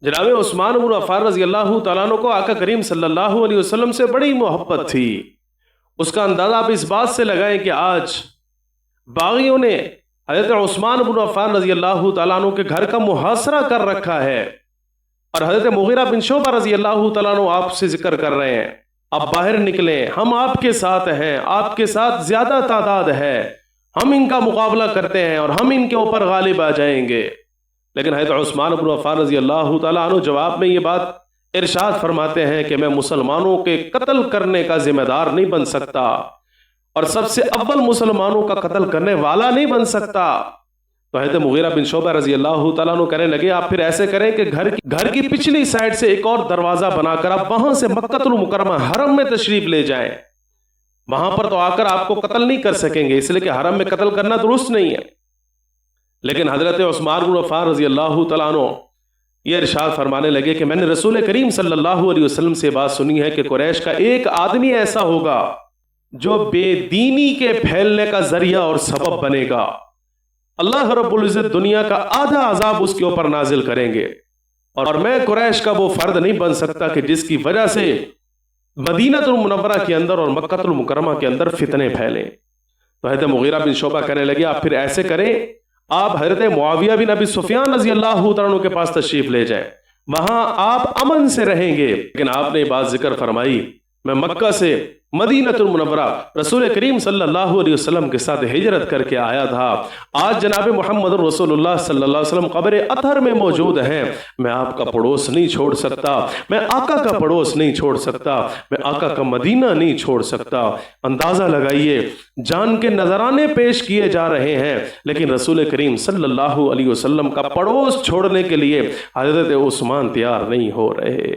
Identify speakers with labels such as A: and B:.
A: جناب عثمان بن عفان رضی اللہ تعالیٰ عنہ کو آقا کریم صلی اللہ علیہ وسلم سے بڑی محبت تھی۔ اس کا اندازہ آپ اس بات سے لگائیں کہ آج باغیوں نے حضرت عثمان بن عفان رضی اللہ تعالیٰ عنہ کے گھر کا محاصرہ کر رکھا ہے، اور حضرت مغیرہ بن شعبہ رضی اللہ تعالیٰ عنہ آپ سے ذکر کر رہے ہیں، آپ باہر نکلیں، ہم آپ کے ساتھ ہیں، آپ کے ساتھ زیادہ تعداد ہے، ہم ان کا مقابلہ کرتے ہیں اور ہم ان کے اوپر غالب آ جائیں گے۔ لیکن حضرت عثمان بن عفان رضی اللہ تعالیٰ عنہ جواب میں یہ بات ارشاد فرماتے ہیں کہ میں مسلمانوں کے قتل کرنے کا ذمہ دار نہیں بن سکتا، اور سب سے اول مسلمانوں کا قتل کرنے والا نہیں بن سکتا۔ تو حضرت مغیرہ بن شعبہ رضی اللہ تعالیٰ عنہ کہنے لگے آپ پھر ایسے کریں کہ گھر کی پچھلی سائڈ سے ایک اور دروازہ بنا کر آپ وہاں سے مکہ المکرمہ حرم میں تشریف لے جائیں، وہاں پر تو آ کر آپ کو قتل نہیں کر سکیں گے، اس لیے کہ حرم میں قتل کرنا درست نہیں ہے۔ لیکن حضرت عثمان بن عفان رضی اللہ تعالیٰ عنہ یہ ارشاد فرمانے لگے کہ میں نے رسول کریم صلی اللہ علیہ وسلم سے بات سنی ہے کہ قریش کا ایک آدمی ایسا ہوگا جو بے دینی کے پھیلنے کا ذریعہ اور سبب بنے گا، اللہ رب العزت دنیا کا آدھا عذاب اس کے اوپر نازل کریں گے، اور میں قریش کا وہ فرد نہیں بن سکتا کہ جس کی وجہ سے مدینہ المنورہ کے اندر اور مکہ المکرمہ کے اندر فتنے پھیلیں۔ تو حضرت مغیرہ بن شعبہ کہنے لگے آپ پھر ایسے کریں، آپ حضرت معاویہ بن ابی سفیان رضی اللہ تعالیٰ عنہ کے پاس تشریف لے جائیں، وہاں آپ امن سے رہیں گے۔ لیکن آپ نے یہ بات ذکر فرمائی میں مکہ سے مدینہ المنورہ رسول کریم صلی اللہ علیہ وسلم کے ساتھ ہجرت کر کے آیا تھا، آج جناب محمد رسول اللہ صلی اللہ علیہ وسلم قبر اطہر میں موجود ہیں، میں آپ کا پڑوس نہیں چھوڑ سکتا، میں آقا کا پڑوس نہیں چھوڑ سکتا، میں آقا کا مدینہ نہیں چھوڑ سکتا۔ اندازہ لگائیے جان کے نذرانے پیش کیے جا رہے ہیں، لیکن رسول کریم صلی اللہ علیہ وسلم کا پڑوس چھوڑنے کے لیے حضرت عثمان تیار نہیں ہو رہے۔